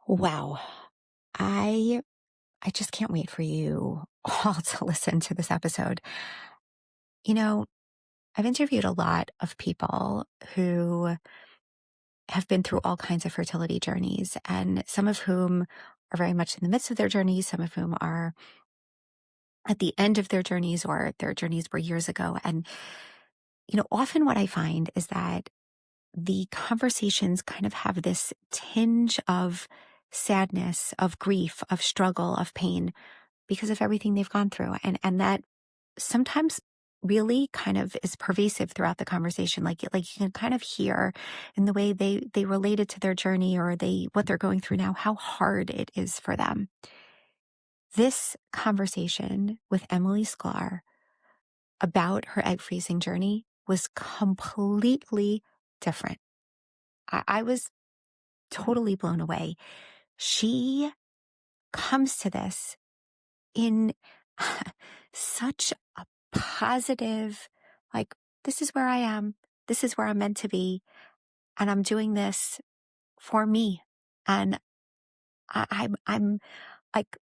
Wow. I I just can't wait for you all to listen to this episode. You know, I've interviewed a lot of people who have been through all kinds of fertility journeys, and some of whom are very much in the midst of their journeys, some of whom are at the end of their journeys or their journeys were years ago. And, often what I find is that the conversations kind of have this tinge of sadness, of grief, of struggle, of pain because of everything they've gone through. And that sometimes really kind of is pervasive throughout the conversation. Like you can kind of hear in the way they related to their journey or what they're going through now, how hard it is for them. This conversation with Emily Sklar about her egg freezing journey was completely different. I was totally blown away. She comes to this in such a positive, like, this is where I am. This is where I'm meant to be. And I'm doing this for me. And I'm like,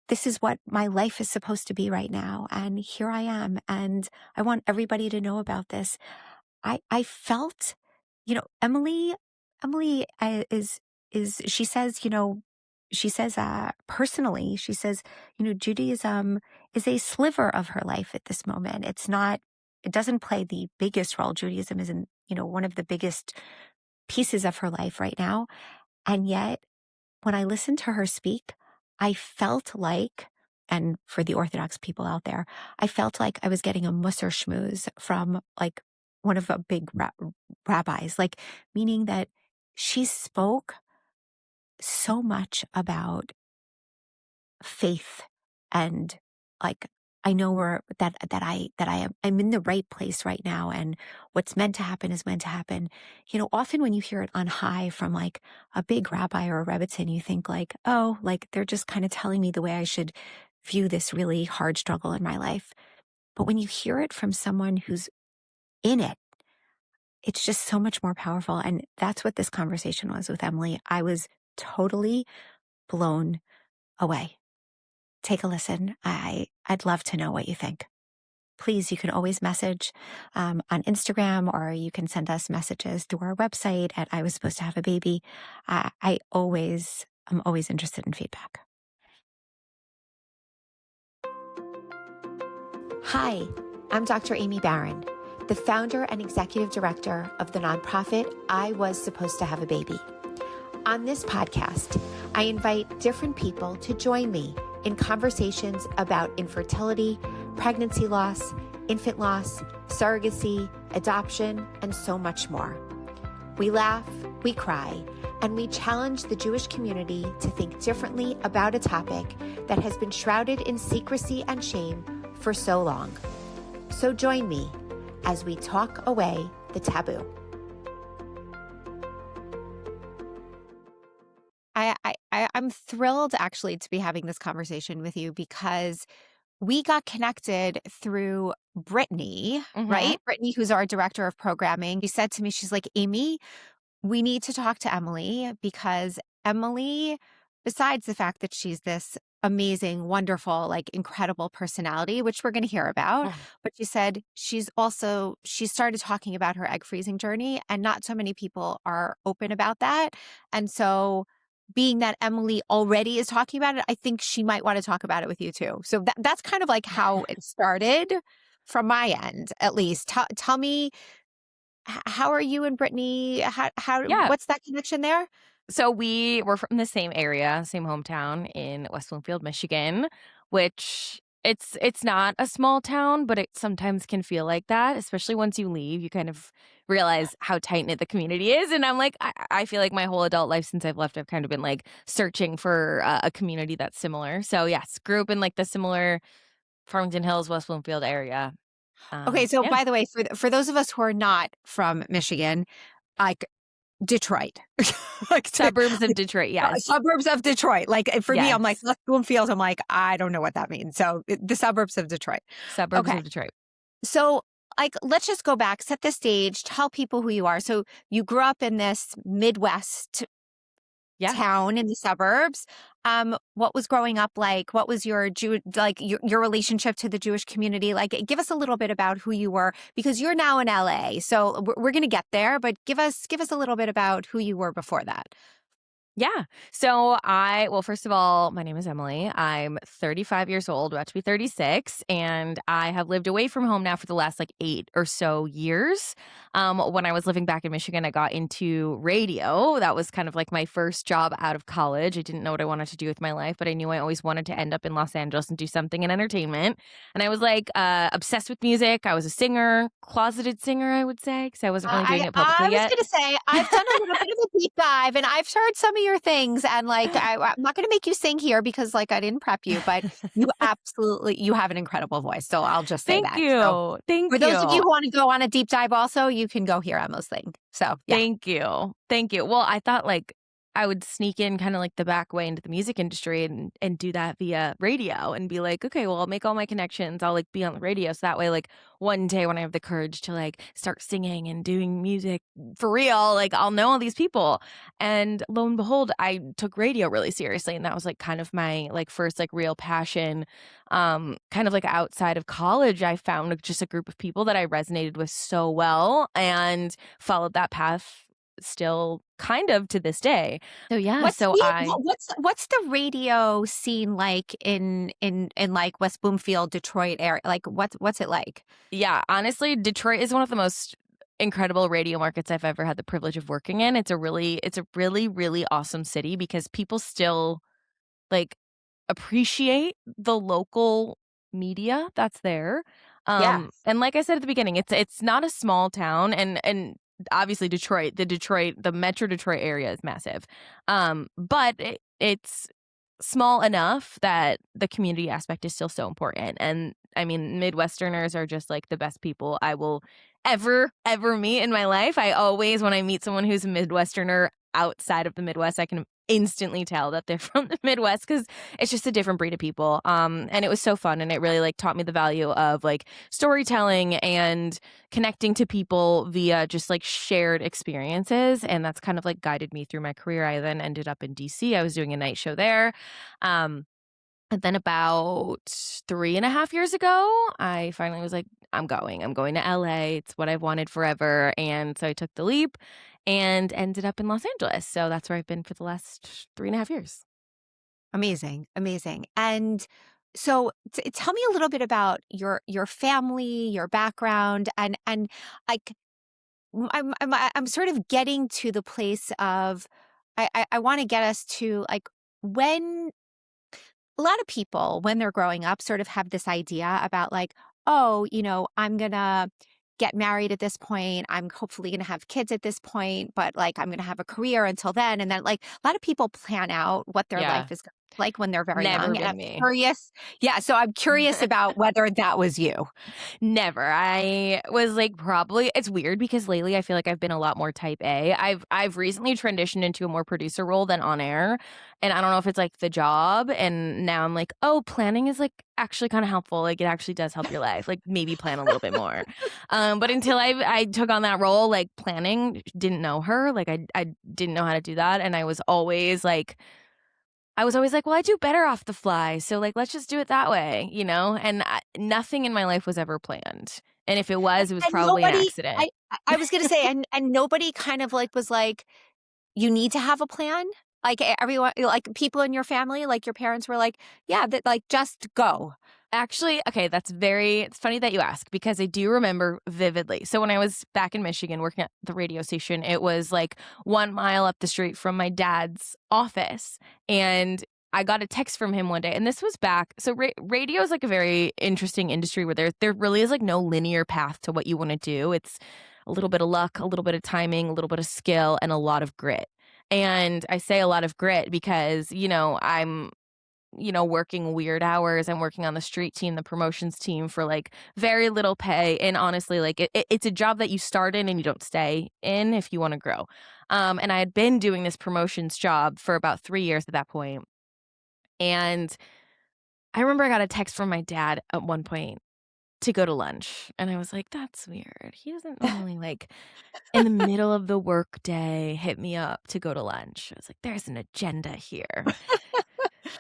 this is what my life is supposed to be right now. And here I am. And I want everybody to know about this. I felt, Emily she says, personally, she says, Judaism is a sliver of her life at this moment. It doesn't play the biggest role. Judaism isn't, one of the biggest pieces of her life right now. And yet when I listened to her speak, I felt like, and for the Orthodox people out there, I felt like I was getting a musser schmooze from like one of the big rabbis, like meaning that she spoke so much about faith and like I know I'm in the right place right now, and what's meant to happen is meant to happen. Often when you hear it on high from like a big rabbi or a rebbitzin, you think like, oh, like they're just kind of telling me the way I should view this really hard struggle in my life. But when you hear it from someone who's in it, it's just so much more powerful. And that's what this conversation was with Emily. I was totally blown away. Take a listen. I'd love to know what you think. Please, you can always message on Instagram, or you can send us messages through our website at I Was Supposed to Have a Baby. I'm always interested in feedback. Hi, I'm Dr. Aimee Barron, the founder and executive director of the nonprofit I Was Supposed to Have a Baby. On this podcast, I invite different people to join me in conversations about infertility, pregnancy loss, infant loss, surrogacy, adoption, and so much more. We laugh, we cry, and we challenge the Jewish community to think differently about a topic that has been shrouded in secrecy and shame for so long. So join me as we talk away the taboo. I'm thrilled actually to be having this conversation with you because we got connected through Brittany, right? Brittany, who's our director of programming. She said to me, she's like, Aimee, we need to talk to Emily because Emily, besides the fact that she's this amazing, wonderful, like incredible personality, which we're going to hear about, but she said she started talking about her egg freezing journey, and not so many people are open about that. And so being that Emily already is talking about it, I think she might want to talk about it with you too. So that's kind of like how it started from my end, at least. Tell me, how are you and Brittany? Yeah. What's that connection there? So we were from the same area, same hometown in West Bloomfield, Michigan, which it's not a small town, but it sometimes can feel like that, especially once you leave. You kind of realize how tight-knit the community is. And I'm like, I feel like my whole adult life since I've left, I've kind of been like searching for a community that's similar. So yes, grew up in like the similar Farmington Hills, West Bloomfield area. Okay, so Yeah. by the way, for those of us who are not from Michigan, like Detroit, like Suburbs of Detroit, yes. suburbs of Detroit. Like for me, I'm like Yes. West Bloomfield. I'm like, I don't know what that means. So the suburbs of Detroit. Suburbs Okay, of Detroit. so like let's just go back, set the stage, tell people who you are. So you grew up in this Midwest Yeah. town in the suburbs. What was growing up like? What was your your relationship to the Jewish community like? Give us a little bit about who you were because you're now in LA. So we're going to get there, but give us a little bit about who you were before that. Yeah. Well, first of all, my name is Emily. I'm 35 years old, about to be 36, and I have lived away from home now for the last like 8 or so years. When I was living back in Michigan, I got into radio. That was kind of like my first job out of college. I didn't know what I wanted to do with my life, but I knew I always wanted to end up in Los Angeles and do something in entertainment. And I was like obsessed with music. I was a singer, closeted singer, I would say, because I wasn't really doing it I publicly was yet. gonna say, I've done a little bit of a deep dive, and I've heard some of your things, and, like, I'm not gonna make you sing here because, like, I didn't prep you, but you have an incredible voice, so I'll just say Thank that. So, you. for Thank those of you you. who wanna go on a deep dive also, you can go hear Emma's thing. So, yeah. Thank you. Thank you. Well, I thought, like, I would sneak in kinda like the back way into the music industry and do that via radio and be like, "Okay, well, I'll make all my connections. I'll, like, be on the radio." So that way, like, one day when I have the courage to, like, start singing and doing music for real, like, I'll know all these people. And lo and behold, I took radio really seriously, and that was, like, kind of my, like, first, like, real passion. Kind of like outside of college, I found just a group of people that I resonated with so well and followed that path still kind of to this day. So yeah, What's so the I what's the radio scene like in, like, West Bloomfield, Detroit area? Like, what's it like? yeah, honestly, Detroit is one of the most incredible radio markets I've ever had the privilege of working in. It's a really, really awesome city because people still like appreciate the local media that's there. Yeah. And like I said at the beginning, it's not a small town and obviously the Metro Detroit area is massive. But it's small enough that the community aspect is still so important. And I mean, Midwesterners are just like the best people I will ever meet in my life. I always, when I meet someone who's a Midwesterner outside of the Midwest, I can instantly tell that they're from the Midwest because it's just a different breed of people. And it was so fun, and it really like taught me the value of like storytelling and connecting to people via just like shared experiences. And that's kind of like guided me through my career. I then ended up in DC. I was doing a night show there. Um, and then about 3.5 years ago, I finally was like, I'm going. I'm going to LA. It's what I've wanted forever. And so I took the leap and ended up in Los Angeles. So that's where I've been for the last 3.5 years. Amazing, amazing. And so tell me a little bit about your family, your background, and like I'm sort of getting to the place of I want to get us to like when a lot of people when they're growing up sort of have this idea about like, oh, I'm gonna get married at this point. I'm hopefully gonna have kids at this point, but like I'm gonna have a career until then. And then like a lot of people plan out what their Yeah. life is like when they're very Never young. And I'm been me. curious. Yeah, so I'm curious about whether that was you. Never. I was like probably it's weird because lately I feel like I've been a lot more type A. I've recently transitioned into a more producer role than on air. And I don't know if it's like the job and now I'm like, "Oh, planning is like actually kind of helpful. Like it actually does help your life. Like maybe plan a little bit more." But until I took on that role, like planning, didn't know her. Like I didn't know how to do that and I was always like, "Well, I do better off the fly, so, like, let's just do it that way," you know? And nothing in my life was ever planned, and if it was And probably an nobody accident. I was gonna say, and nobody kind of like was like, you need to have a plan? Like, everyone like, people in your family, like, your parents were like, "Yeah, that like, just go." Actually, okay, it's funny that you ask because I do remember vividly. So when I was back in Michigan working at the radio station, it was like 1 mile up the street from my dad's office, and I got a text from him one day, and this was back so radio is like a very interesting industry where there really is like no linear path to what you wanna do. It's a little bit of luck, a little bit of timing, a little bit of skill, and a lot of grit. And I say a lot of grit because, I'm working weird hours. I'm working on the street team, the promotions team for like very little pay. And honestly, like it's a job that you start in and you don't stay in if you want to grow. And I had been doing this promotions job for about 3 years at that point. And I remember I got a text from my dad at one point to go to lunch. And I was like, "That's weird. He doesn't normally, like, in the middle of the workday, hit me up to go to lunch." I was like, "There's an agenda here."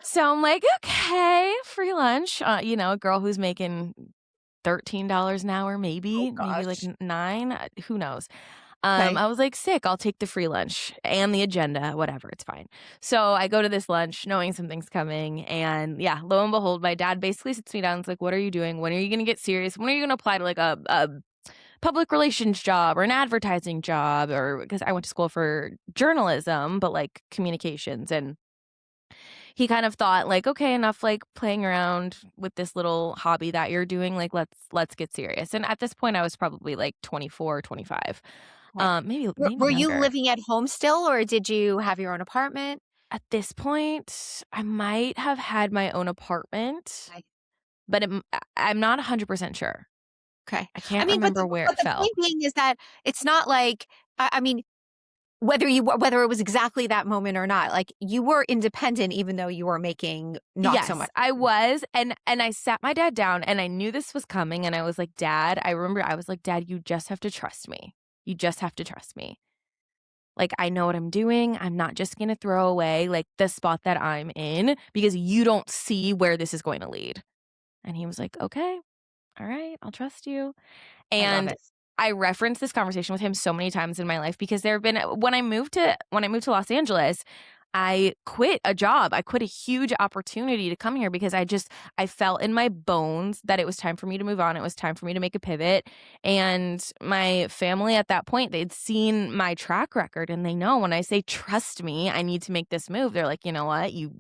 So I'm like, "Okay, free lunch." A girl who's making $13 an hour, Oh maybe like gosh. 9, who knows? Okay. I was like, "Sick, I'll take the free lunch and the agenda, whatever, it's fine." So I go to this lunch knowing something's coming, and yeah, lo and behold, my dad basically sits me down and is like, "What are you doing? When are you gonna get serious? When are you gonna apply to, like, a public relations job or an advertising job?" Or because I went to school for journalism, but, like, communications, and he kind of thought, like, "Okay, enough, like, playing around with this little hobby that you're doing, like, let's get serious." And at this point, I was probably, like, 24, 25, Okay. maybe Were you younger. living at home still, or did you have your own apartment? At this point, I might have had my own apartment, Okay. but I'm not 100% sure. Okay. I I can't mean, but remember where but it the fell. point being is that it's not like I mean, whether it was exactly that moment or not, like, you were independent even though you were making not so Yes, much I money. was, and I sat my dad down, and I knew this was coming, and I was like, "Dad," I remember I was like, "Dad, you just have to trust me. You just have to trust me. Like, I know what I'm doing. I'm not just gonna throw away, like, the spot that I'm in because you don't see where this is going to lead." And he was like, "Okay, all right, I'll trust you." I love And it. I referenced this conversation with him so many times in my life because there have been when I moved to Los Angeles, I quit a job. I quit a huge opportunity to come here because I felt in my bones that it was time for me to move on. It was time for me to make a pivot. And my family at that point, they'd seen my track record and they know when I say trust me, I need to make this move. They're like, "You know what? You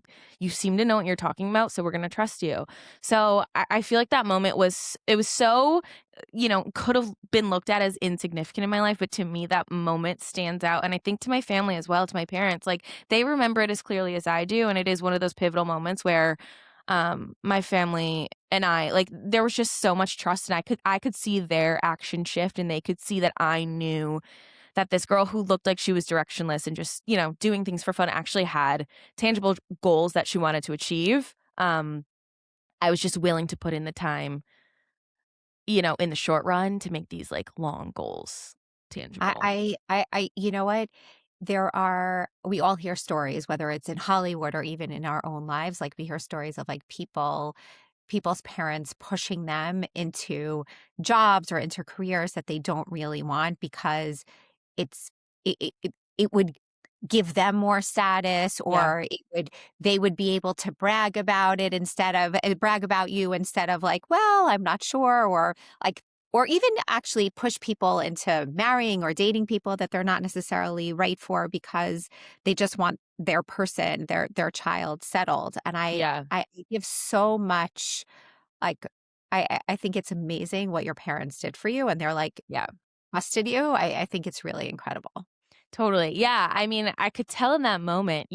seem to know what you're talking about, so we're gonna trust you." So I feel like that moment was so could have been looked at as insignificant in my life, but to me, that moment stands out. And I think to my family as well, to my parents, like they remember it as clearly as I do. And it is one of those pivotal moments where my family and I, like, there was just so much trust, and I could see their action shift, and they could see that I knew that this girl who looked like she was directionless and just, doing things for fun actually had tangible goals that she wanted to achieve. I was just willing to put in the time, in the short run to make these, like, long goals tangible. You know what? We all hear stories, whether it's in Hollywood or even in our own lives, like we hear stories of like people's parents pushing them into jobs or into careers that they don't really want because it's it would give them more status, Yeah, or they would be able to brag about it instead of brag about you instead of like, well, I'm not sure, or like, or even actually push people into marrying or dating people that they're not necessarily right for because they just want their person, their child settled. And yeah, I give so much, like, I think it's amazing what your parents did for you, and they're like yeah, trusted you. I think it's really incredible. totally. Yeah, I mean, I could tell in that moment,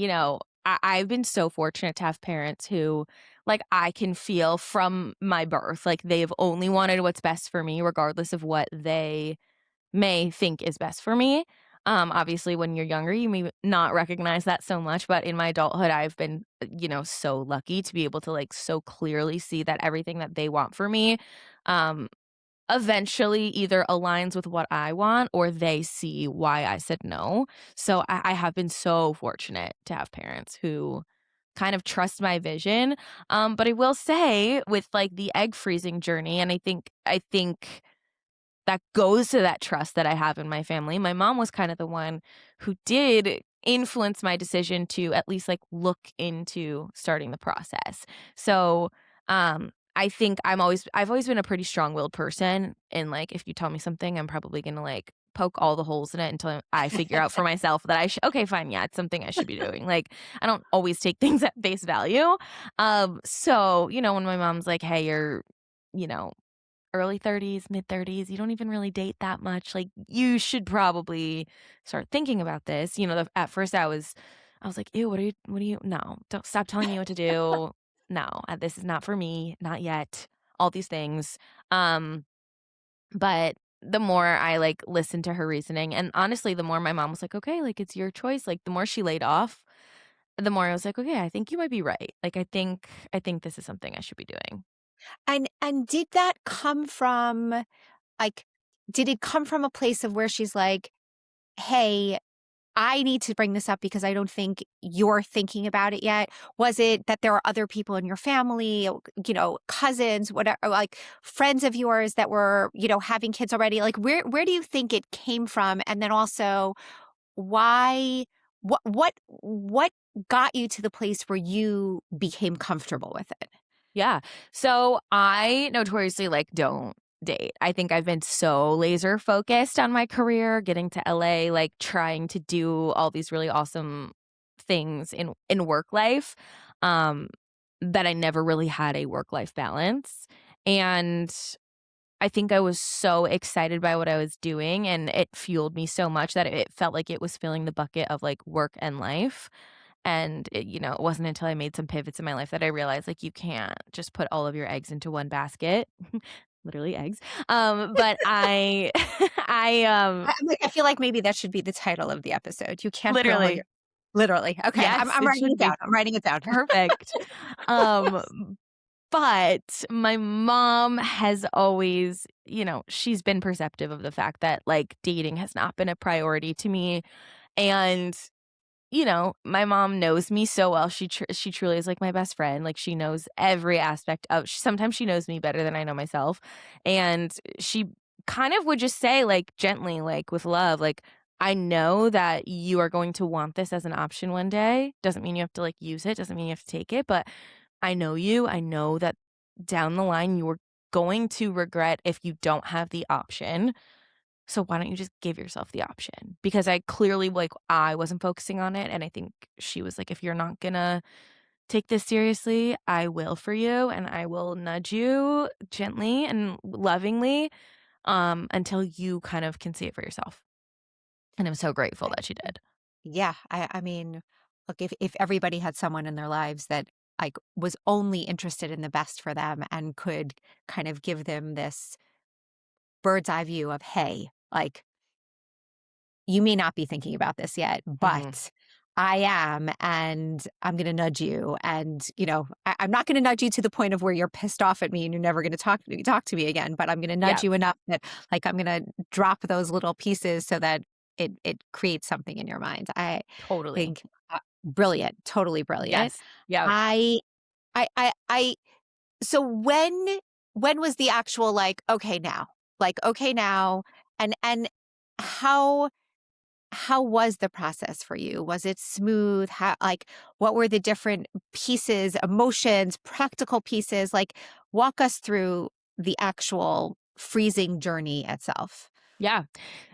I've been so fortunate to have parents who, like, I can feel from my birth, like, they've only wanted what's best for me regardless of what they may think is best for me. Obviously, when you're younger, you may not recognize that so much, but in my adulthood, I've been, so lucky to be able to, like, so clearly see that everything that they want for me, um, eventually either aligns with what I want or they see why I said no. So I have been so fortunate to have parents who kind of trust my vision. But I will say with like the egg freezing journey, and I think that goes to that trust that I have in my family. My mom was kind of the one who did influence my decision to at least like look into starting the process. So, I think I've always been a pretty strong-willed person, and like if you tell me something, I'm probably going to like poke all the holes in it until I figure out for myself that I should okay, fine, yeah, it's something I should be doing. Like I don't always take things at face value. So, when my mom's like, "Hey, you're, you know, early 30s, mid 30s, you don't even really date that much. Like, you should probably start thinking about this." At first I was like, "Ew, no, don't stop telling me what to do. No, this is not for me, not yet." All these things. Um, but the more I like listened to her reasoning, and honestly, the more my mom was like, "Okay, like it's your choice." Like the more she laid off, the more I was like, "Okay, I think you might be right. Like I think this is something I should be doing." And did that come from, like, did it come from a place of where she's like, "Hey, I need to bring this up because I don't think you're thinking about it yet"? Was it that there are other people in your family, cousins, whatever, like friends of yours that were, having kids already? Like, where do you think it came from? And then also, why, what got you to the place where you became comfortable with it? Yeah. So I notoriously like don't date. I think I've been so laser focused on my career, getting to LA, like trying to do all these really awesome things in work life, um, that I never really had a work life balance. And I think I was so excited by what I was doing and it fueled me so much that it felt like it was filling the bucket of like work and life. And it wasn't until I made some pivots in my life that I realized, like, you can't just put all of your eggs into one basket, literally eggs. But I I'm like, I feel like maybe that should be the title of the episode. You can't put all your literally, literally. Okay, yes, I'm it writing should it down. be I'm writing it down. perfect. Um, but my mom has always, she's been perceptive of the fact that, like, dating has not been a priority to me, and my mom knows me so well. She truly is like my best friend. Like she knows every aspect of. Sometimes she knows me better than I know myself, and she kind of would just say like gently, like with love, like I know that you are going to want this as an option one day. Doesn't mean you have to like use it. Doesn't mean you have to take it. But I know you. I know that down the line you are going to regret if you don't have the option, so why don't you just give yourself the option? Because I clearly like I wasn't focusing on it and I think she was like if you're not gonna take this seriously, I will for you and I will nudge you gently and lovingly until you kind of can see it for yourself. And I'm so grateful that she did. Yeah, I mean, look, if everybody had someone in their lives that, like, was only interested in the best for them and could kind of give them this bird's eye view of, "Hey, like, you may not be thinking about this yet, Mhm. but I am, and I'm gonna nudge you, and, I'm not gonna nudge you to the point of where you're pissed off at me and you're never gonna talk to me again, but I'm gonna nudge Yeah, you enough that, like, I'm gonna drop those little pieces so that it creates something in your mind." I totally. think, brilliant, totally brilliant. Yes. Yeah. I I so when was the actual, like, okay now, and how how was the process for you? Was it smooth? How, like, what were the different pieces, emotions, practical pieces? Like, walk us through the actual freezing journey itself. Yeah.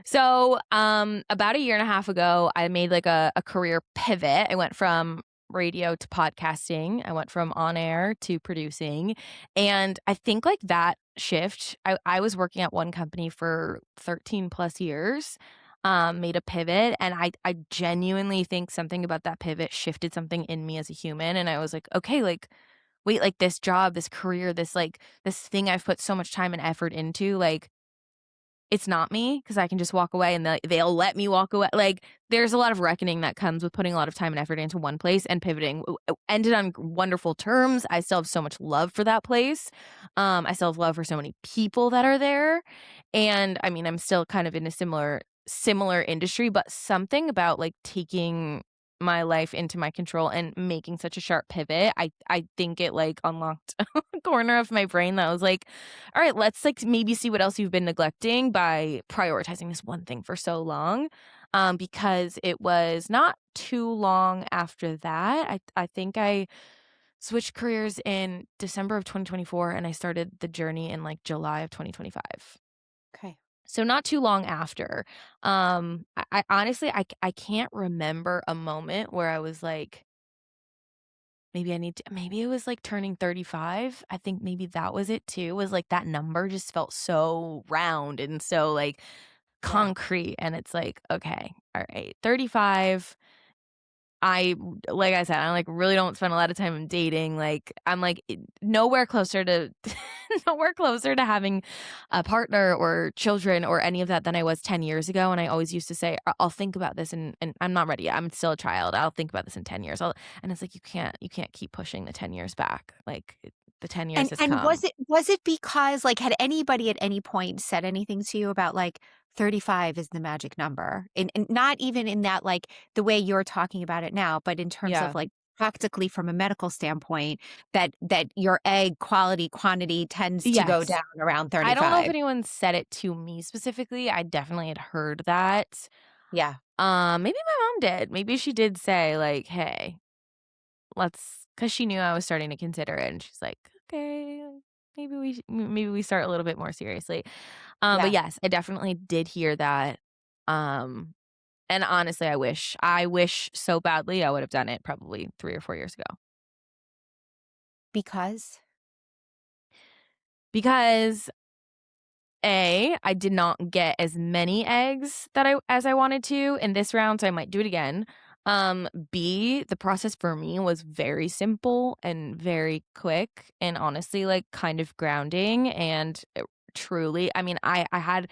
So, about a year and a half ago, I made like a career pivot. I went from radio to podcasting. I went from on air to producing. And I think like that shift, I was working at one company for 13 plus years, made a pivot. And I genuinely think something about that pivot shifted something in me as a human. And I was like, okay, like, wait, like this job, this career, this thing I've put so much time and effort into, like, it's not me because I can just walk away and they'll let me walk away. Like, there's a lot of reckoning that comes with putting a lot of time and effort into one place and pivoting. Ended on wonderful terms. I still have so much love for that place. I still have love for so many people that are there. And I mean, I'm still kind of in a similar industry, but something about like taking my life into my control and making such a sharp pivot, I think it like unlocked a corner of my brain that was like, all right, let's like maybe see what else you've been neglecting by prioritizing this one thing for so long. Because it was not too long after that. I think I switched careers in December of 2024 and I started the journey in like July of 2025. Okay. So not too long after. I honestly I can't remember a moment where I was like, maybe it was like turning 35. I think maybe that was it too. Was like that number just felt so round and so like Yeah. concrete. And it's like, okay, all right, 35. I like I said, I like really don't spend a lot of time dating. Like I'm like nowhere closer to nowhere closer to having a partner or children or any of that than I was 10 years ago. And I always used to say, I'll think about this and I'm not ready yet. I'm still a child. I'll think about this in 10 years. And it's like you can't keep pushing the 10 years back. Like the 10 years has And come. was it because, like, had anybody at any point said anything to you about, like, 35 is the magic number? And not even in that, like, the way you're talking about it now, but in terms of, Yeah. like, practically from a medical standpoint, that your egg quality quantity tends to go Yes. down around I don't know if 35. anyone said it to me specifically. I definitely had heard that. Yeah, Maybe my mom did. Maybe she did say like, "Hey, because she knew I was starting to consider it, and she's like, "Okay, like, maybe we start a little bit more seriously." But yeah, yes, I definitely did hear that. Um, and honestly, I wish so badly I would have done it probably 3 or 4 years ago. because Because I did not get as many eggs that I wanted to in this round, so I might do it again. B, the process for me was very simple and very quick and honestly, like, kind of grounding and, truly I mean, I had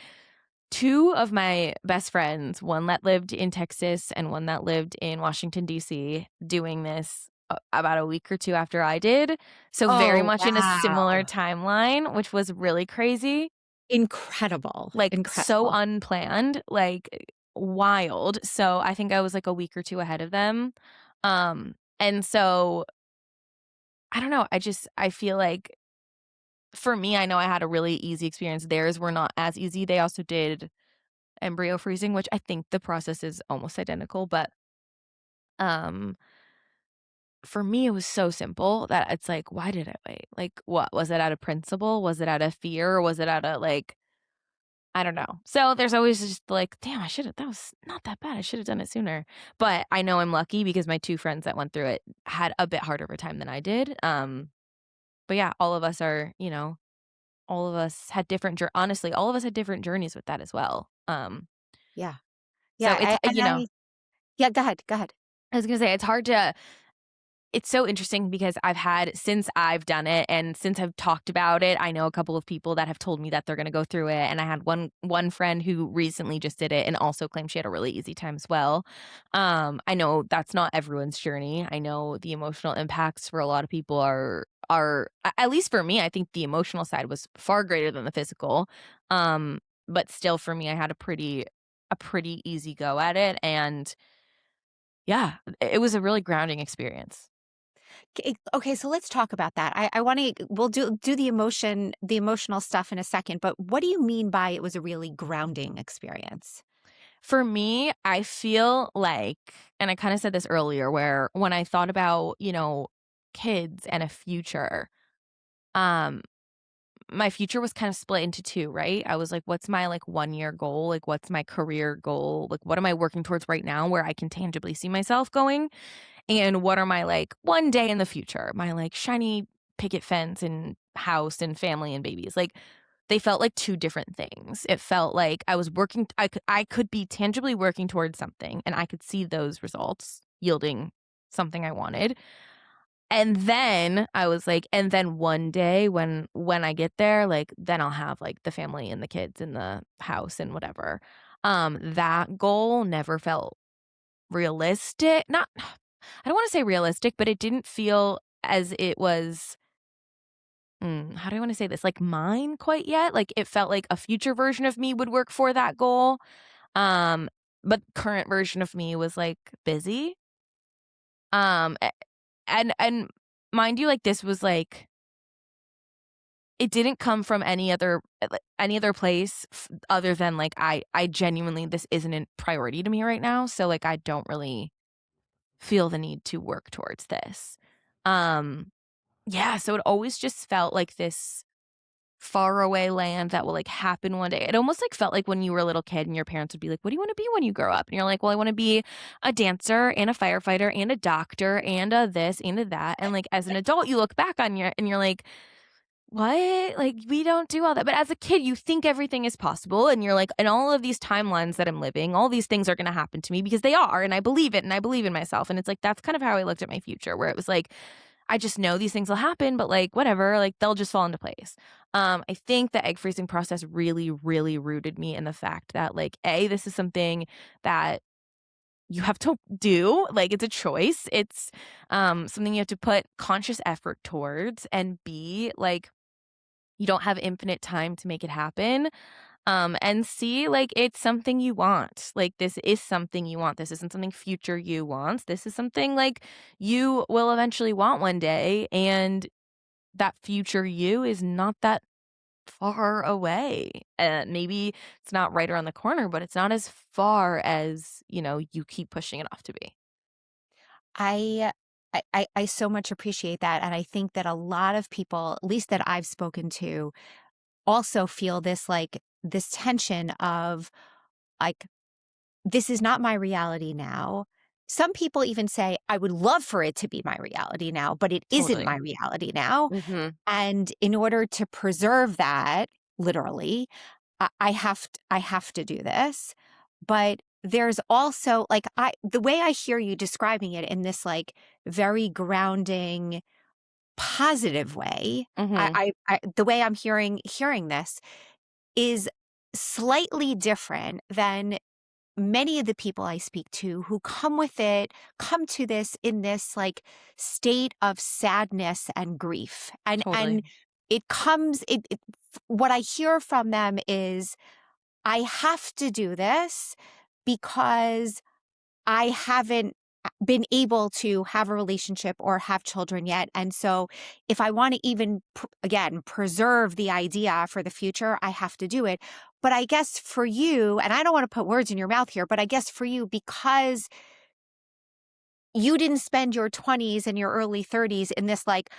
2 of my best friends, one that lived in Texas and one that lived in Washington, DC, doing this about a week or 2 after I did, so very oh, much in a similar wow. timeline, which was really crazy. Incredible, Like, so incredible. unplanned, like, wild, so I think I was, like, a week or 2 ahead of them, and so, I don't know, I feel like for me, I know I had a really easy experience, theirs were not as easy, they also did embryo freezing, which I think the process is almost identical, but, um, for me, it was so simple that it's like, "Why did I wait?" Like, what? Was it out of principle? Was it out of fear? Was it out of, like I don't know. So there's always just like, damn, I should have, that was not that bad. I should have done it sooner. But I know I'm lucky because my 2 friends that went through it had a bit harder of a time than I did. But yeah, all of us are, all of us had different, honestly, all of us had different journeys with that as well. Yeah, So yeah, it's, yeah, go ahead, go ahead. I was gonna say it's so interesting because since I've done it and since I've talked about it, I know a couple of people that have told me that they're gonna go through it, and I had one friend who recently just did it and also claimed she had a really easy time as well. I know that's not everyone's journey. I know the emotional impacts for a lot of people are at least for me, I think the emotional side was far greater than the physical. But still for me, I had a pretty easy go at it, and yeah, it was a really grounding experience. Okay, so let's talk about that. I wanna we'll do the emotional stuff in a second, but what do you mean by it was a really grounding experience? For me, I feel like and I kinda said this earlier, where when I thought about, kids and a future, um, my future was kind of split into 2, right? I was like, "What's my, like, one-year goal? Like, what's my career goal? Like, what am I working towards right now where I can tangibly see myself going? And what are my, like, one day in the future, my, like, shiny picket fence and house and family and babies?" Like, they felt like 2 different things. It felt like I could be tangibly working towards something, and I could see those results yielding something I wanted. And then I was like, and then one day when I get there, like, then I'll have, like, the family and the kids and the house and whatever. That goal never felt realistic. Not I don't wanna say realistic, but it didn't feel as it was how do I wanna say this? Like, mine quite yet. Like, it felt like a future version of me would work for that goal, um, but current version of me was, like, busy. A and mind you, like, this was, like it didn't come from any other place other than, like, I genuinely this isn't a priority to me right now, so, like, I don't really feel the need to work towards this. Um Yeah, so it always just felt like this faraway land that will, like, happen one day. It almost, like, felt like when you were a little kid and your parents would be like, "What do you wanna be when you grow up?" And you're like, "Well, I wanna be a dancer and a firefighter and a doctor and a this and a that." And, like, as an adult, you look back on your and you're like, "What? Like, we don't do all that." But as a kid, you think everything is possible, and you're like, "In all of these timelines that I'm living, all these things are gonna happen to me because they are, and I believe it, and I believe in myself." And it's like, that's kind of how I looked at my future, where it was like, I just know these things will happen, but, like, whatever, like, they'll just fall into place. I think the egg freezing process really, really rooted me in the fact that, like, this is something that you have to do. Like, it's a choice. It's, something you have to put conscious effort towards, and B, like, you don't have infinite time to make it happen. And C, like, it's something you want. Like, this is something you want. This isn't something future you wants. This is something, like, you will eventually want one day, and that future you is not that far away. Maybe it's not right around the corner, but it's not as far as, you keep pushing it off to be. I I so much appreciate that, and I think that a lot of people, at least that I've spoken to, also feel this, like, this tension of, like, this is not my reality now. Some people even say, "I would love for it to be my reality now, but it isn't my Totally. reality now." Mhm. And in order to preserve that, literally, I have to do this. But there's also, like, the way I hear you describing it in this, like, very grounding, positive way, Mhm. the way I'm hearing this is slightly different than many of the people I speak to who come to this in this, like, state of sadness and grief. And Totally. it comes it what I hear from them is, I have to do this because I haven't been able to have a relationship or have children yet. And so if I want to even, again, preserve the idea for the future, I have to do it. But I guess for you, and I don't want to put words in your mouth here, but I guess for you, because you didn't spend your 20s and your early 30s in this, like,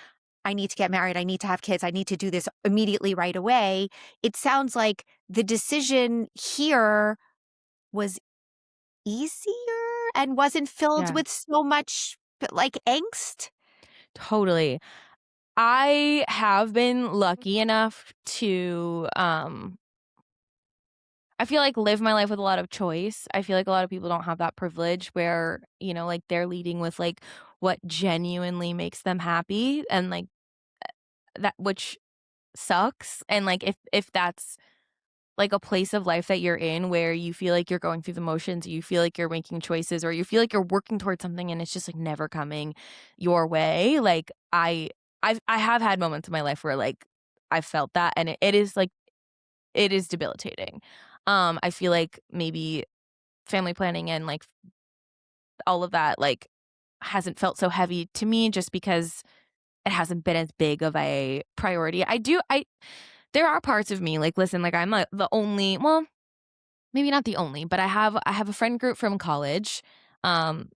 I need to get married, I need to have kids, I need to do this immediately right away. It sounds like the decision here was easier and wasn't filled Yeah. with so much, like, angst? Totally. I have been lucky enough to, I feel like live my life with a lot of choice. I feel like a lot of people don't have that privilege where, like, they're leading with, like, what genuinely makes them happy, and, like, that which sucks. And, like, if that's, like, a place of life that you're in where you feel like you're going through the motions, you feel like you're making choices, or you feel like you're working towards something and it's just, like, never coming your way, like, I have had moments in my life where, like, I felt that, and it is, like, it is debilitating. I feel like maybe family planning and, like, all of that, like, hasn't felt so heavy to me just because it hasn't been as big of a priority. I there are parts of me, like, listen, like, I'm, the only, well, maybe not the only, but I have a friend group from college. Um,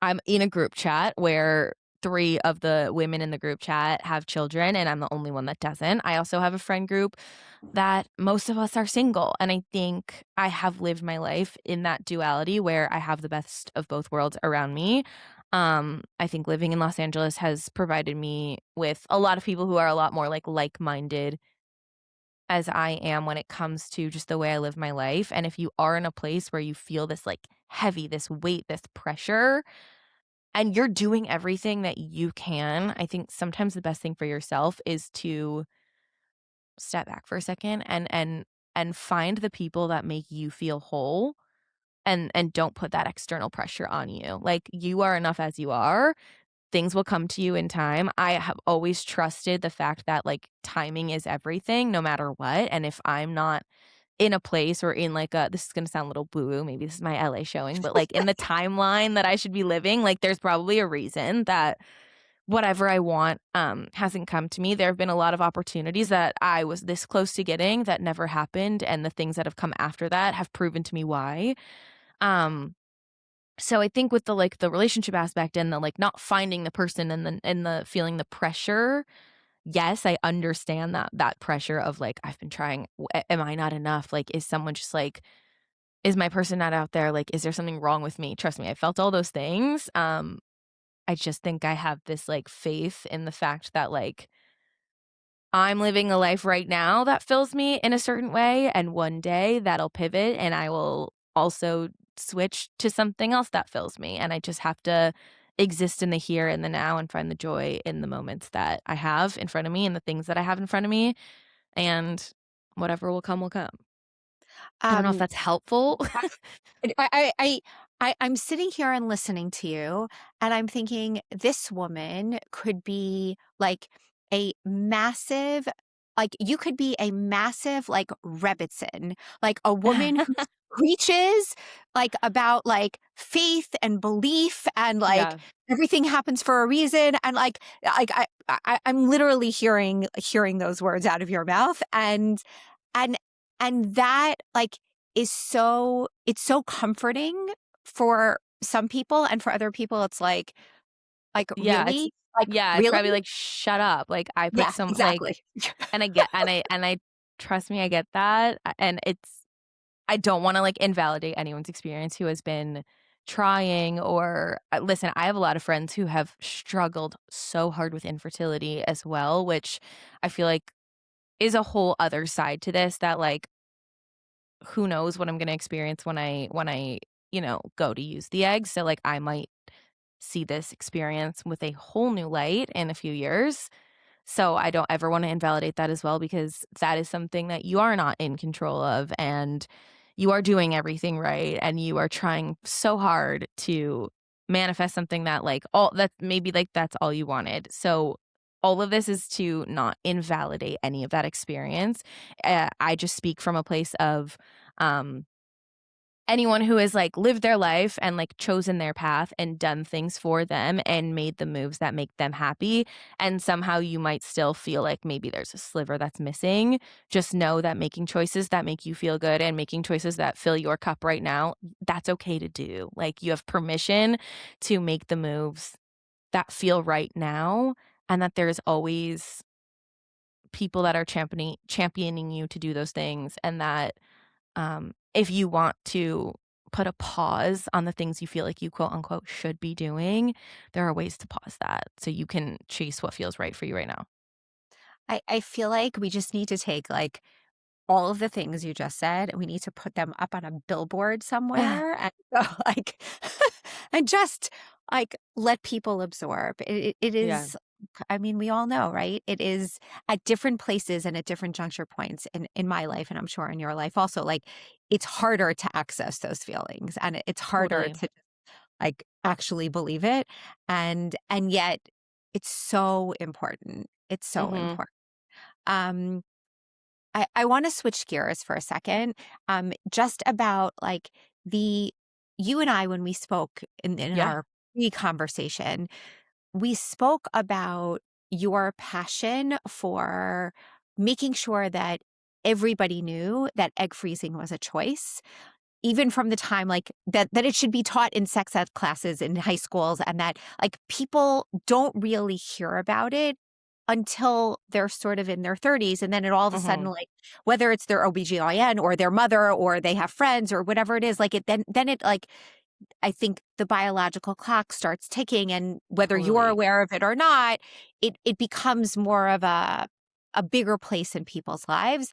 I'm in a group chat where 3 of the women in the group chat have children, and I'm the only one that doesn't. I also have a friend group that most of us are single, and I think I have lived my life in that duality where I have the best of both worlds around me. I think living in Los Angeles has provided me with a lot of people who are a lot more, like-minded as I am when it comes to just the way I live my life. And if you are in a place where you feel this, like, heavy, this weight, this pressure, and you're doing everything that you can, I think sometimes the best thing for yourself is to step back for a second and find the people that make you feel whole, and don't put that external pressure on you. Like, you are enough as you are. Things will come to you in time. I have always trusted the fact that, like, timing is everything no matter what, and if I'm not in a place or in, like, a, this is gonna sound a little woo-woo, maybe this is my LA showing, but, like, in the timeline that I should be living, like, there's probably a reason that whatever I want, hasn't come to me. There have been a lot of opportunities that I was this close to getting that never happened, and the things that have come after that have proven to me why. Um, so I think with the, like, the relationship aspect and the, like, not finding the person and the feeling the pressure, yes, I understand that pressure of, like, I've been trying, am I not enough? Like, is someone just, like, is my person not out there? Like, is there something wrong with me? Trust me, I felt all those things. I just think I have this, like, faith in the fact that, like, I'm living a life right now that fills me in a certain way, and one day that'll pivot and I will also switch to something else that fills me, and I just have to exist in the here and the now and find the joy in the moments that I have in front of me and the things that I have in front of me, and whatever will come will come. I don't know if Um, that's helpful. I I'm sitting here and listening to you, and I'm thinking this woman could be like a massive, like you could be a massive like Rebbitzin, like a woman who preaches like about like faith and belief and like Yeah. everything happens for a reason and I'm literally hearing those words out of your mouth and that like is so it's so comforting for some people, and for other people, it's like, Yeah, it's "Really? Like, yeah, it's really?" probably like, "Shut up." Like, I put Yeah, some like exactly. and I get and I trust me, I get that, and it's I don't wanna, like, invalidate anyone's experience who has been trying or listen, I have a lot of friends who have struggled so hard with infertility as well, which I feel like is a whole other side to this that, like, who knows what I'm gonna experience when I, go to use the egg, so, like, I might see this experience with a whole new light in a few years. So I don't ever wanna invalidate that as well because that is something that you are not in control of, and you are doing everything right, and you are trying so hard to manifest something that, like, all that maybe, like, that's all you wanted. So all of this is to not invalidate any of that experience. I just speak from a place of, um anyone who has, like, lived their life and, like, chosen their path and done things for them and made the moves that make them happy, and somehow you might still feel like maybe there's a sliver that's missing, just know that making choices that make you feel good and making choices that fill your cup right now, that's okay to do. Like, you have permission to make the moves that feel right now, and that there's always people that are championing you to do those things, and that if you want to put a pause on the things you feel like you quote unquote should be doing, there are ways to pause that so you can chase what feels right for you right now. I feel like we just need to take, like, all of the things you just said, and we need to put them up on a billboard somewhere and go, like and just, like, let people absorb. It Yeah. is I mean, we all know, right? It is at different places and at different juncture points in my life, and I'm sure in your life also, like, it's harder to access those feelings, and it's harder Totally. to, like, actually believe it, and yet it's so important. It's so Mhm. important. Um I wanna switch gears for a second, just about, like, the you and I, when we spoke in Yeah. our pre-conversation, we spoke about your passion for making sure that everybody knew that egg freezing was a choice, even from the time, like, that it should be taught in sex ed classes in high schools, and that, like, people don't really hear about it until they're sort of in their 30s, and then it all of a sudden, Mhm. like, whether it's their OBGYN or their mother or they have friends or whatever it is, like, it then it, like, I think the biological clock starts ticking, and whether you're Totally. aware of it or not, it becomes more of a bigger place in people's lives,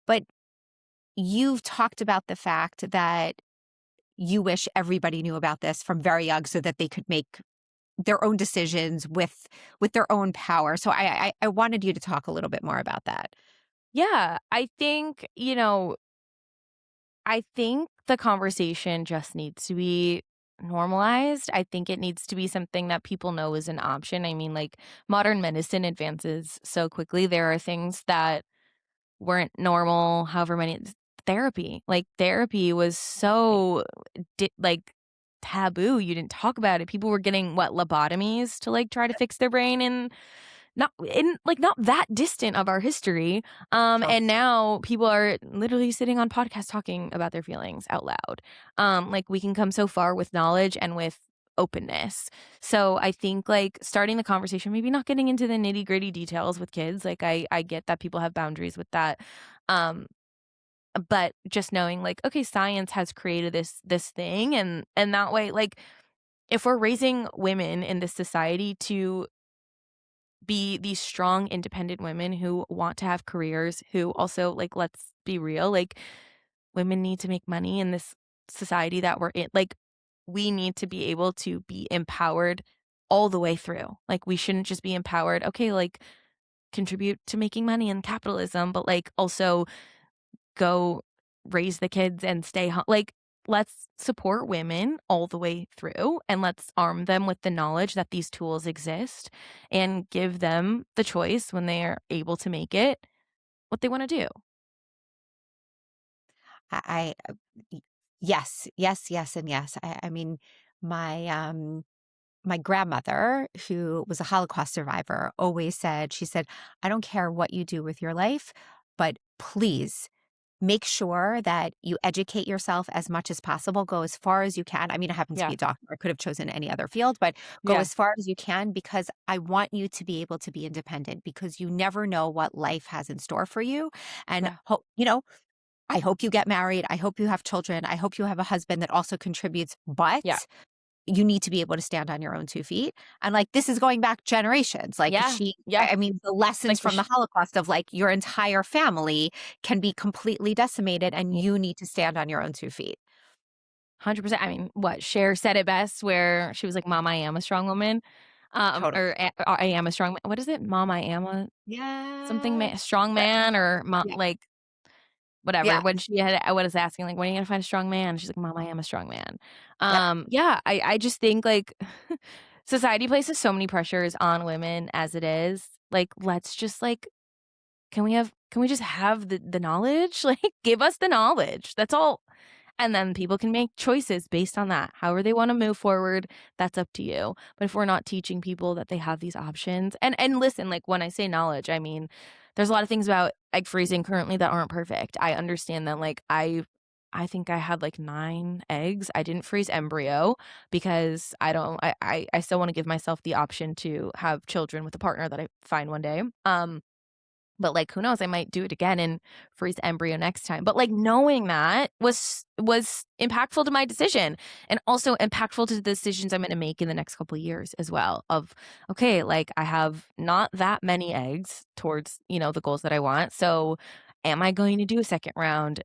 but you've talked about the fact that you wish everybody knew about this from very young so that they could make their own decisions with their own power. So I wanted you to talk a little bit more about that. Yeah, I think the conversation just needs to be normalized. I think it needs to be something that people know is an option. I mean, like, modern medicine advances so quickly. There are things that weren't normal, however many therapy. Like, therapy was Right. so like, taboo, you didn't talk about it. People were getting, what, lobotomies to, like, try to fix their brain and not that distant of our history, Sure. and now people are literally sitting on podcasts talking about their feelings out loud. Like, we can come so far with knowledge and with openness. So I think, like, starting the conversation, maybe not getting into the nitty-gritty details with kids, like, I get that people have boundaries with that, um, but just knowing, like, okay, science has created this thing, and that way, like, if we're raising women in this society to be these strong, independent women who want to have careers, who also, like, let's be real, like, women need to make money in this society that we're in. Like, we need to be able to be empowered all the way through. Like, we shouldn't just be empowered, okay, like, contribute to making money in capitalism, but, like, also go raise the kids and stay home. Like, let's support women all the way through and let's arm them with the knowledge that these tools exist and give them the choice when they are able to make it what they want to do. I y yes, yes, yes, and yes. I mean, my, my grandmother, who was a Holocaust survivor, always said, she said, "I don't care what you do with your life, but please make sure that you educate yourself as much as possible. Go as far as you can." I mean, I happen to be Yeah. a doctor. I could have chosen any other field, but go Yeah. as far as you can because I want you to be able to be independent because you never know what life has in store for you. And, Yeah. I hope you get married. I hope you have children. I hope you have a husband that also contributes, Yeah. but you need to be able to stand on your own 2 feet. And, like, this is going back generations. Like, Yeah. Yeah. I mean, the lessons Like from the Holocaust of, like, your entire family can be completely decimated, and yeah, you need to stand on your own 2 feet. 100%. I mean, what Cher said it best where she was like, "Mom, I am a strong woman." Totally. Or I am a strong man. What is it? Mom, I am a something Yeah. man, strong But man or mom, yeah, like whatever. yeah, When she had, I was asking like, when are you gonna find a strong man? She's like, Mom, I am a strong man. yep. Yeah, I just think like society places so many pressures on women as it is. Like, let's just like, can we just have the knowledge? Like, give us the knowledge. That's all. And then people can make choices based on that. However they want to move forward, that's up to you. But if we're not teaching people that they have these options, and listen, like when I say knowledge, I mean there's a lot of things about egg freezing currently that aren't perfect. I understand that like I think I had like 9 eggs. I didn't freeze embryo because I don't I still want to give myself the option to have children with a partner that I find one day. But, like, who knows? I might do it again and freeze embryo next time. But, like, knowing that was impactful to my decision and also impactful to the decisions I'm gonna make in the next couple of years as well of, okay, like, I have not that many eggs towards, the goals that I want. So, am I going to do a second round?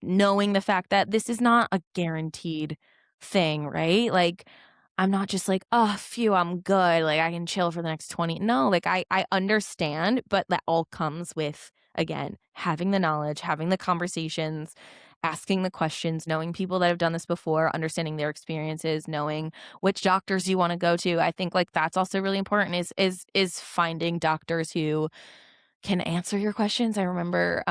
Knowing the fact that this is not a guaranteed thing, right? Like, I'm not just like, "Oh, phew, I'm good, like, I can chill for the next 20." No, like, I understand, but that all comes with, again, having the knowledge, having the conversations, asking the questions, knowing people that have done this before, understanding their experiences, knowing which doctors you wanna go to. I think, like, that's also really important is finding doctors who can answer your questions. I remember,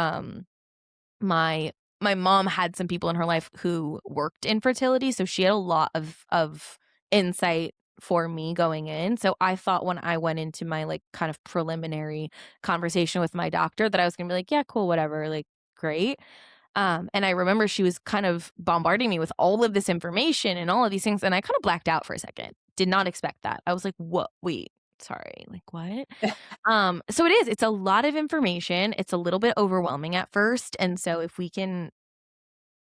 my my mom had some people in her life who worked in fertility, so she had a lot of insight for me going in. So I thought when I went into my, like, kind of preliminary conversation with my doctor that I was gonna be like, "Yeah, cool, whatever, like, great." And I remember she was kind of bombarding me with all of this information and all of these things, and I kinda blacked out for a second. Did not expect that. I was like, "What? Wait, sorry, like, what?" So it's a lot of information. It's a little bit overwhelming at first. And so if we can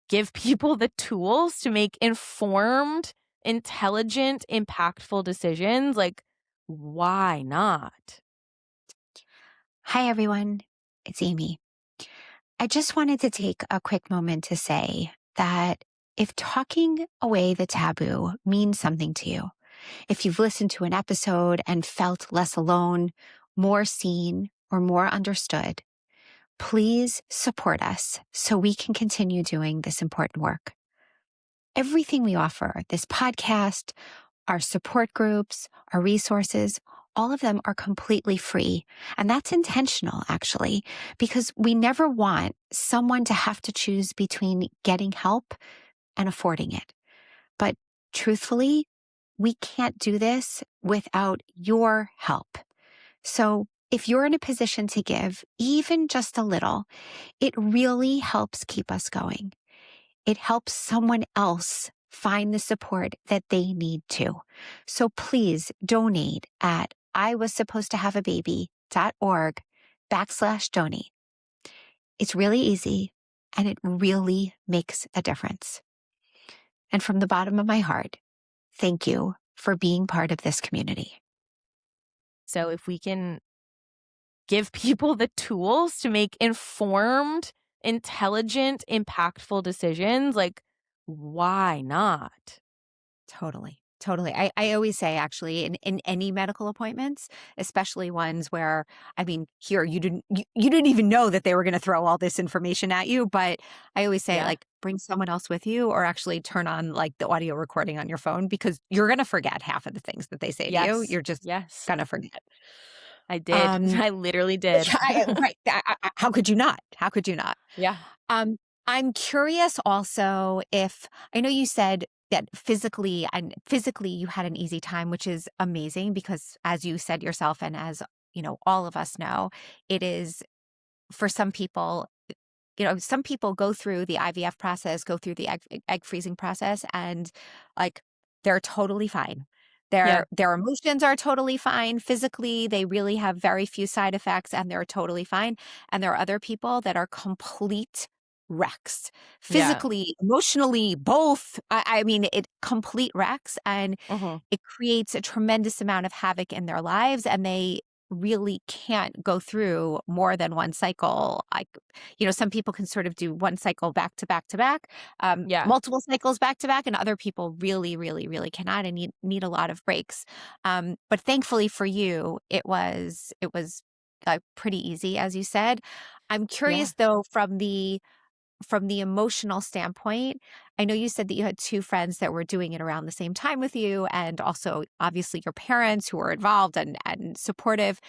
give people the tools to make informed, intelligent, impactful decisions, like why not? Hi, everyone. It's Amy. I just wanted to take a quick moment to say that if talking away the taboo means something to you, if you've listened to an episode and felt less alone, more seen, or more understood, please support us so we can continue doing this important work. Everything we offer, this podcast, our support groups, our resources, all of them are completely free. And that's intentional, actually, because we never want someone to have to choose between getting help and affording it. But truthfully, we can't do this without your help. So if you're in a position to give even just a little, it really helps keep us going. It helps someone else find the support that they need too. So please donate at iwassupposed-to-have-a-baby.org/donate. It's really easy and it really makes a difference. And from the bottom of my heart, thank you for being part of this community. So if we can give people the tools to make informed, intelligent, impactful decisions, like why not? Totally. Totally. I always say actually in any medical appointments, especially ones where, I mean, here you didn't even know that they were going to throw all this information at you. But I always say Yeah. like, bring someone else with you or actually turn on like the audio recording on your phone because you're going to forget half of the things that they say to you. Yes. You're just Yes. going to forget. I did. Um, I literally did. right. How could you not? How could you not? Yeah. Um, I'm curious also if I know you said that physically you had an easy time, which is amazing because as you said yourself and as all of us know, it is for some people, some people go through the IVF process, go through the egg freezing process, and like they're totally fine. Yeah. Their emotions are totally fine. Physically, they really have very few side effects and they're totally fine. And there are other people that are complete wrecks, Yeah. physically, emotionally, both. I mean, it complete wrecks, and Mhm. it creates a tremendous amount of havoc in their lives, and they really can't go through more than one cycle. Some people can sort of do one cycle back to back to back, Yeah. multiple cycles back to back, and other people really, really, really cannot and need a lot of breaks. But thankfully for you, it was pretty easy, as you said. I'm Yeah. curious though, from the emotional standpoint, I know you said that you had two friends that were doing it around the same time with you, and also obviously your parents who were involved and supportive.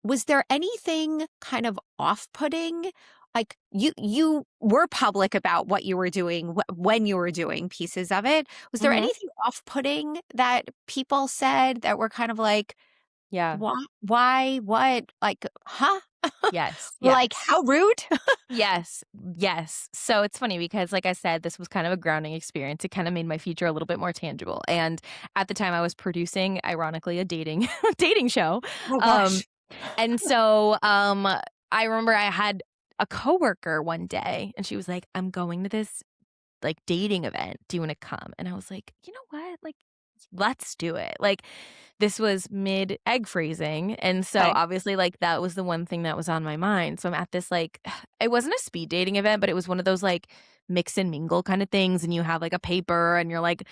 Was there anything kind of off-putting? Like you were public about what you were doing when you were doing pieces of it. Was there Mhm. anything off-putting that people said that were kind of like, Yeah. why, what, like, huh? Yes. Like, Yes. how rude? Yes. Yes. So it's funny because like I said, this was kind of a grounding experience. It kind of made my future a little bit more tangible. And at the time I was producing, ironically, a dating dating show. Oh Um gosh. and so I remember I had a coworker one day and she was like, "I'm going to this like dating event. Do you want to come?" And I was like, "You know what? Like let's do it." Like this was mid egg freezing. And so Okay. obviously like that was the one thing that was on my mind. So I'm at this like it wasn't a speed dating event, but it was one of those like mix and mingle kind of things and you have like a paper and you're like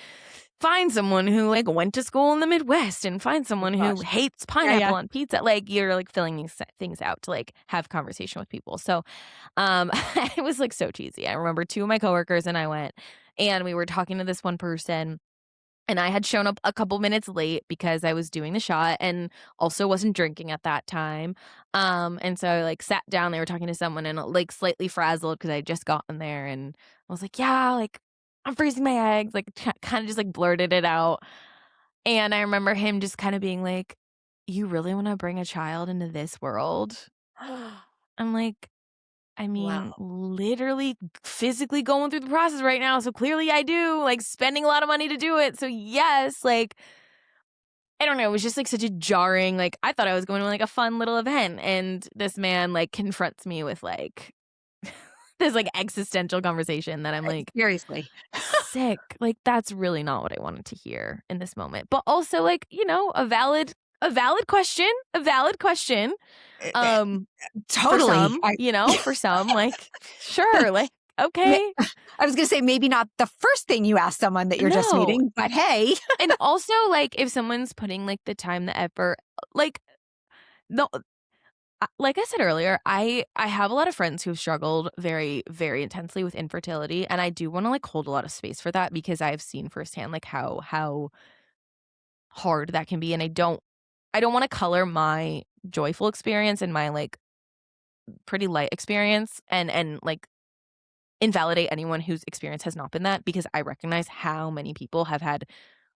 find someone who like went to school in the Midwest and find Oh someone who gosh. hates Yeah, pineapple yeah. on pizza. Like you're like filling these things out to like have conversation with people. So it was like so cheesy. I remember two of my coworkers and I went and we were talking to this one person and I had shown up a couple minutes late because I was doing the shot and also wasn't drinking at that time. And so I like sat down, they were talking to someone and like slightly frazzled because I had just gotten there and I was like, yeah, like I'm freezing my eggs, like kind of just like blurted it out. And I remember him just kind of being like, "You really want to bring a child into this world?" I'm like, I mean, Wow. literally physically going through the process right now. So clearly I do, like spending a lot of money to do it. So yes, like I don't know, it was just like such a jarring, like I thought I was going to like a fun little event and this man like confronts me with like this like existential conversation that I'm like Seriously. sick. Like that's really not what I wanted to hear in this moment. But also like, a valid question, a valid question. Eh, eh, Um For Totally. some, for some, like, sure, like, Ma okay. I was gonna say maybe not the first thing you ask someone that you're just No. meeting, but hey. And also, like, if someone's putting, like, the time, the effort, like, no like I said earlier, I have a lot of friends who've struggled very, very intensely with infertility, and I do wanna, like, hold a lot of space for that because I've seen firsthand, like, how hard that can be, and I don't wanna color my joyful experience and my, like, pretty light experience and, like, invalidate anyone whose experience has not been that because I recognize how many people have had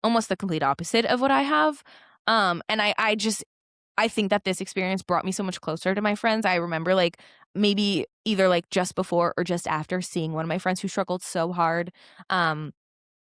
almost the complete opposite of what I have. And I think that this experience brought me so much closer to my friends. I remember like maybe either like just before or just after seeing one of my friends who struggled so hard. Um,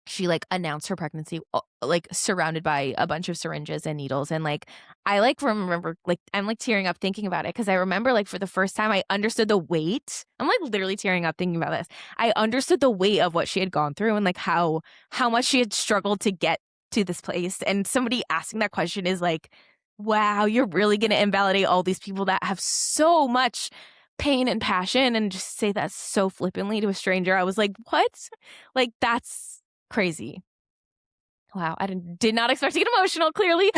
she, like, announced her pregnancy, like, surrounded by a bunch of syringes and needles, and, like, I, like, remember, like I'm, like, tearing up thinking about it because I remember, like, for the first time, I understood the weight. I'm, like, literally tearing up thinking about this. I understood the weight of what she had gone through and, like, how much she had struggled to get to this place, and somebody asking that question is like, "Wow, you're really gonna invalidate all these people that have so much pain and passion," and just say that so flippantly to a stranger. I was like, "What?" Like, that's crazy. Wow, I did not expect to get emotional. Clearly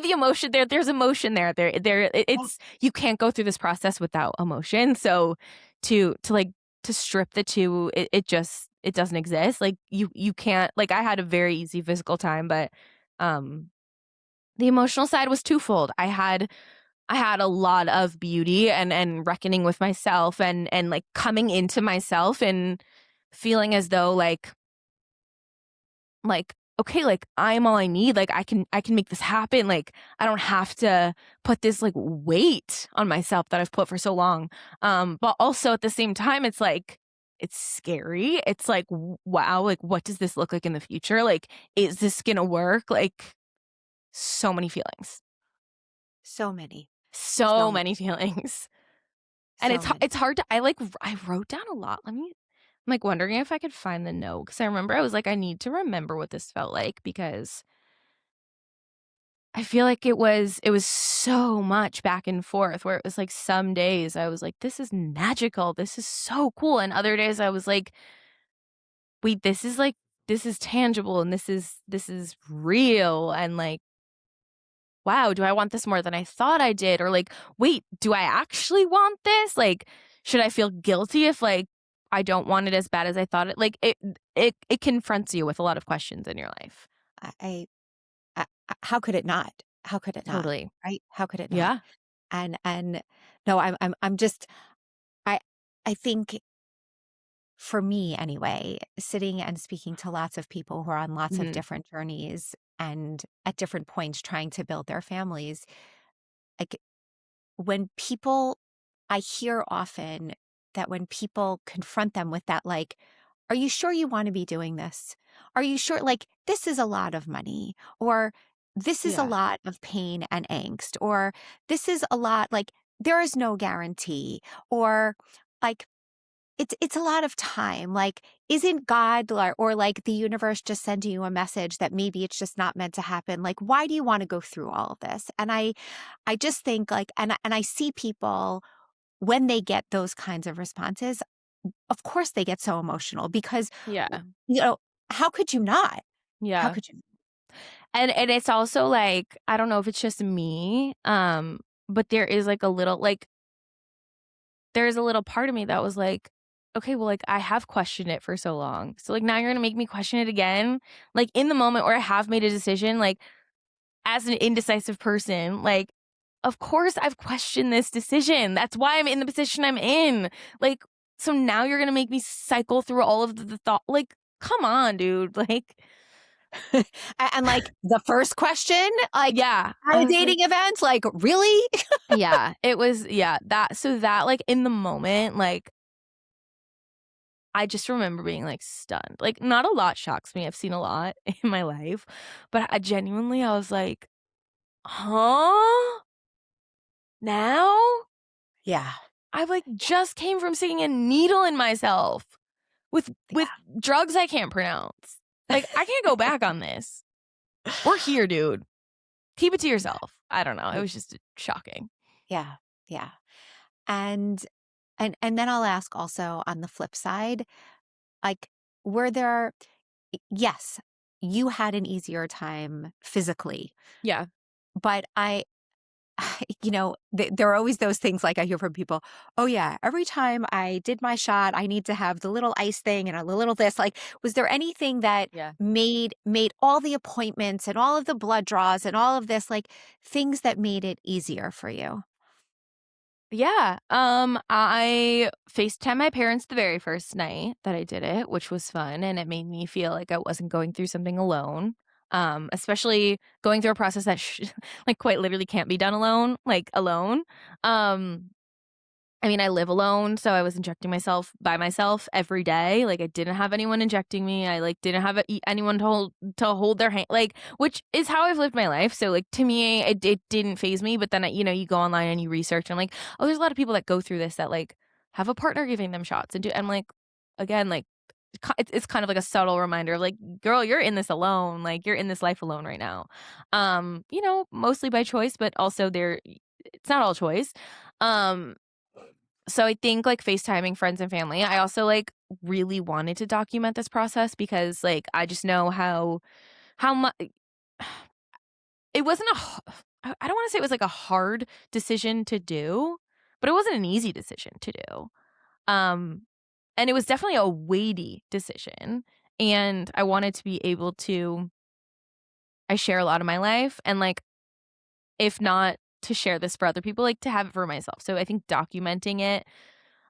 the emotion there's emotion there. It's you can't go through this process without emotion. So to like to strip the two, it doesn't exist. Like, you can't like, I had a very easy physical time, but, um, the emotional side was twofold. I had a lot of beauty and reckoning with myself and, like, coming into myself and feeling as though, okay, like, I'm all I need, like, I can make this happen, like, I don't have to put this, like, weight on myself that I've put for so long, but also at the same time, it's like, it's scary, it's like, wow, like, what does this look like in the future? Like, is this gonna work? Like, so many feelings. So many, so So many, many feelings, and so many. it's hard to I wrote down a lot, I'm, like, wondering if I could find the note because I remember I was like, "I need to remember what this felt like," because I feel like it was so much back and forth where it was like some days I was like, "This is magical, this is so cool," and other days I was like, "Wait, this is tangible and this is real," and like, "Wow, do I want this more than I thought I did?" Or like, "Wait, do I actually want this?" Like, "Should I feel guilty if, like, I don't want it as bad as I thought it?" Like, it confronts you with a lot of questions in your life. I how could it not? How could it not? Totally. Right? How could it not? Yeah. And no, I'm just I I think for me anyway, sitting and speaking to lots of people who are on lots of Mhm. different journeys and at different points trying to build their families, like when people I hear often that when people confront them with that, like, are you sure you want to be doing this? Are you sure? Like, this is a lot of money, or this is a Yeah. lot of pain and angst, or this is a lot, like, there is no guarantee, or like, it's a lot of time. Like, isn't God or like the universe just sending you a message that maybe it's just not meant to happen? Like, why do you want to go through all of this? And I just think like, and I see people when they get those kinds of responses, of course they get so emotional because, Yeah. you know, how could you not? How Yeah. could you? And it's also, like, I don't know if it's just me, but there is, like, a little like, there's a little part of me that was like, "Okay, well, like, I have questioned it for so long, so, like, now you're gonna make me question it again?" Like, in the moment where I have made a decision, like, as an indecisive person, like, of course I've questioned this decision, that's why I'm in the position I'm in, like, so now you're gonna make me cycle through all of the thought like, come on, dude, like And like the first question, like yeah, at I a was like dating event, like really? yeah, it was yeah, that, like, in the moment, like, I just remember being, like, stunned, like, not a lot shocks me, I've seen a lot in my life, but I genuinely, I was like, "Huh? Now?" Yeah, I, like, just came from sticking a needle in myself with yeah, drugs I can't pronounce. Like, I can't go back on this. We're here, dude. Keep it to yourself. I don't know, it yeah, was just shocking. yeah, yeah. And and then I'll ask also on the flip side, like, were there yes, you had an easier time physically, Yeah, but there are always those things like I hear from people, "Oh, yeah, every time I did my shot, I need to have the little ice thing and a little this." Like, was there anything that yeah. made all the appointments and all of the blood draws and all of this, like, things that made it easier for you? Yeah, I FaceTime my parents the very first night that I did it, which was fun, and it made me feel like I wasn't going through something alone, especially going through a process that like, quite literally can't be done alone, like, alone, um I mean, I live alone, so I was injecting myself by myself every day, like, I didn't have anyone injecting me, I, like, didn't have anyone to hold their hand like, which is how I've lived my life, so, like, to me, it didn't phase me, but then, you go online and you research and, like, oh, there's a lot of people that go through this that, like, have a partner giving them shots and do I'm like, again, like, it's kind of like a subtle reminder of, like, "Girl, you're in this alone, like, you're in this life alone right now." Mostly by choice, but also it's not all choice, um so I think, like, FaceTiming friends and family. I also, like, really wanted to document this process because, like, I just know how much it wasn't I don't wanna say it was, like, a hard decision to do, but it wasn't an easy decision to do. Um, And it was definitely a weighty decision, and I wanted to be able to I share a lot of my life and, like, if not to share this for other people, like, to have it for myself. So I think documenting it,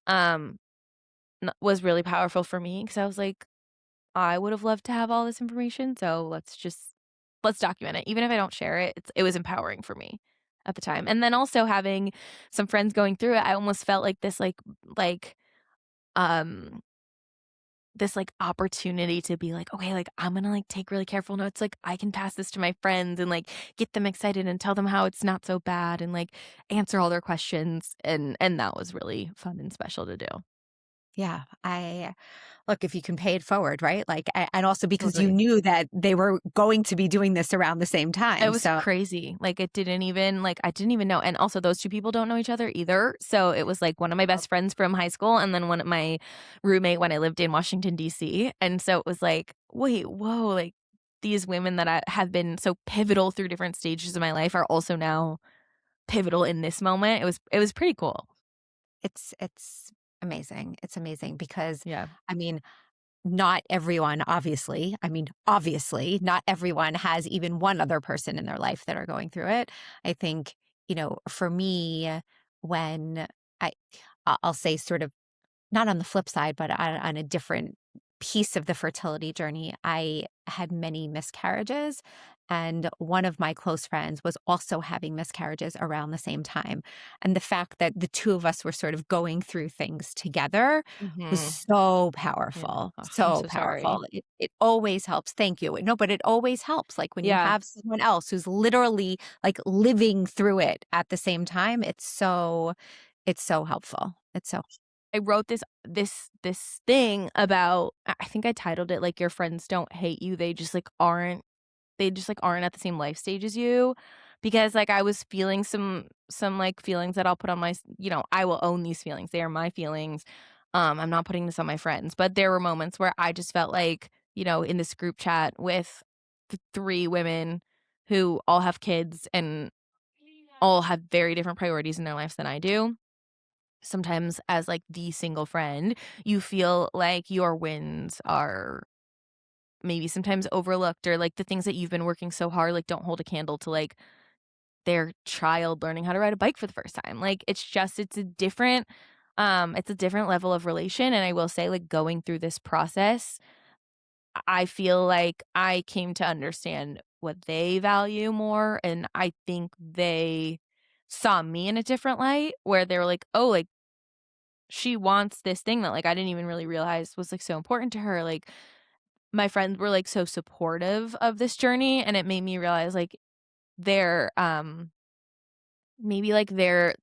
um, was really powerful for me because I was like, "I would have loved to have all this information, so let's document it." Even if I don't share it, it was empowering for me at the time. And then also having some friends going through it, I almost felt like like, um this, like, opportunity to be like, "Okay, like, I'm gonna, like, take really careful notes, like, I can pass this to my friends and, like, get them excited and tell them how it's not so bad and, like, answer all their questions," and that was really fun and special to do. Yeah, I look, if you can pay it forward, right? Like, and also because you Totally. knew that they were going to be doing this around the same It time, was so crazy, like, I didn't even know, and also those 2 people don't know each other either, so it was, like, one of my best friends from high school and then one of my roommate when I lived in Washington, DC, and so it was like, "Wait, whoa," like, these women that I have been so pivotal through different stages of my life are also now pivotal in this moment. It was pretty cool. it's amazing. It's amazing because, Yeah. I mean, not everyone, obviously, obviously, not everyone has even one other person in their life that are going through it. I think, for me, when I I'll say sort of not on the flip side, but on a different piece of the fertility journey, I had many miscarriages. And one of my close friends was also having miscarriages around the same time. And the fact that the two of us were sort of going through things together was Mhm. so Yeah. powerful, Oh, I'm so so sorry. powerful. It always helps. Thank you. No, but it always helps. Like when you Yeah. have someone else who's literally like living through it at the same time, it's so helpful. It's so I wrote this thing about I think I titled it, like, "Your friends don't hate you, they just, like, aren't at the same life stage as you," because, like, I was feeling some, like, feelings that I'll put on I will own these feelings, they are my feelings, I'm not putting this on my friends, but there were moments where I just felt like, in this group chat with 3 women who all have kids and all have very different priorities in their lives than I do. Sometimes as, like, the single friend, you feel like your wins are maybe sometimes overlooked or, like, the things that you've been working so hard, like, don't hold a candle to, like, their child learning how to ride a bike for the first time. Like, it's a different level of relation, and I will say, like, going through this process, I feel like I came to understand what they value more, and I think they saw me in a different light where they were like, "Oh, like, she wants this thing that, like, I didn't even really realize was, like, so important to her." Like, my friends were, like, so supportive of this journey, and it made me realize, like, they're, maybe, like, they're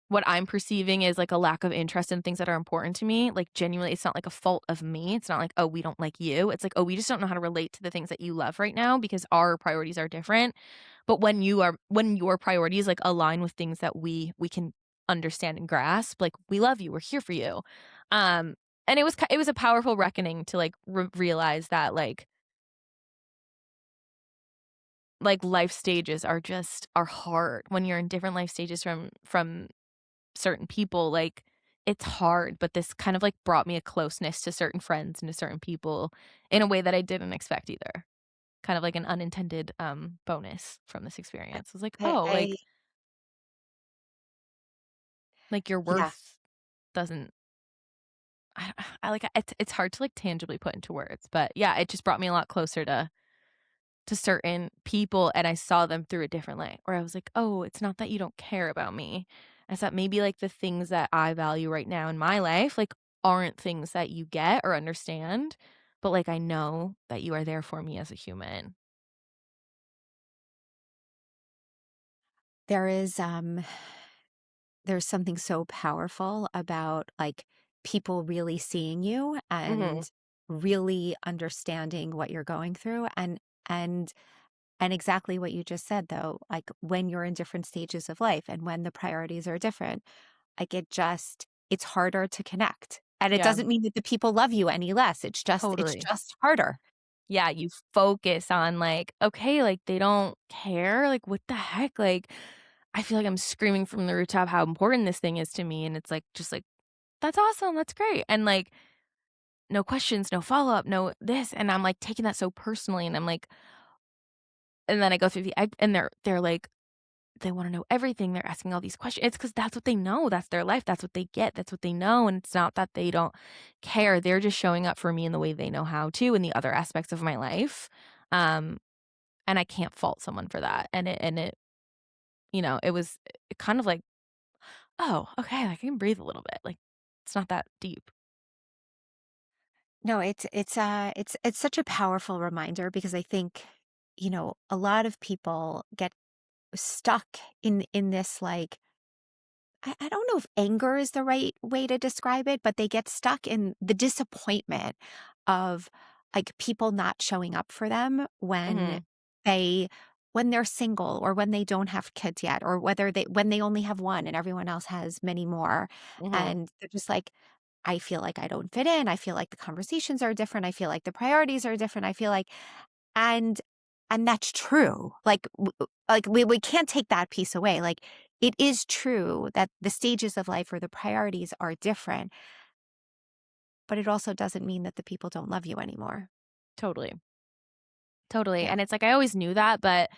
what I'm perceiving is, like, a lack of interest in things that are important to me, like, genuinely, it's not, like, a fault of me, it's not like, "Oh, we don't like you." It's like, "Oh, we just don't know how to relate to the things that you love right now because our priorities are different." But when your priorities, like, align with things that we can understand and grasp, like, "We love you, we're here for you." Um, and it was a powerful reckoning to, like, realize that, life stages are hard when you're in different life stages from certain people, like, it's hard, but this kind of, like, brought me a closeness to certain friends and to certain people in a way that I didn't expect either. Kind of like an unintended, bonus from this experience. I was like, "Oh, I like, your yeah. worth doesn't." It's hard to, like, tangibly put into words, but, yeah, it just brought me a lot closer to certain people, and I saw them through a different light, where I was like, "Oh, it's not that you don't care about me. It's that maybe, like, the things that I value right now in my life, like, aren't things that you get or understand, but, like, I know that you are there for me as a human." There is, there's something so powerful about, like, people really seeing you Mhm. and really understanding what you're going through, and and exactly what you just said, though, like, when you're in different stages of life and when the priorities are different, like, it's harder to connect, and it Yeah, doesn't mean that the people love you any less, it's totally. just harder. Yeah, you focus on, like, "Okay, like, they don't care? Like, what the heck?" Like, I feel like I'm screaming from the rooftop how important this thing is to me, and it's, like, just, like, that's awesome, that's great." And, like, no questions, no follow-up, no this, and I'm, like, taking that so personally, and I'm like and then I go through the egg and they're like they wanna know everything, they're asking all these questions. It's because that's what they know, that's their life, that's what they get, that's what they know, and it's not that they don't care, they're just showing up for me in the way they know how to in the other aspects of my life, um, and I can't fault someone for that, and it it was kind of like, "Oh, okay, I can breathe a little bit," like, it's not that deep. No, it's such a powerful reminder because I think, a lot of people get stuck in this, like, I don't know if anger is the right way to describe it, but they get stuck in the disappointment of, like, people not showing up for them Mhm, they when they're single or when they don't have kids yet, or whether when they only have one and everyone else has many more. mhm. And they're just like, I feel like I don't fit in. I feel like the conversations are different. I feel like the priorities are different. I feel like and and that's true. Like, we can't take that piece away. Like, it is true that the stages of life or the priorities are different, but it also doesn't mean that the people don't love you anymore. Totally, totally, Yeah. and it's like I always knew that, but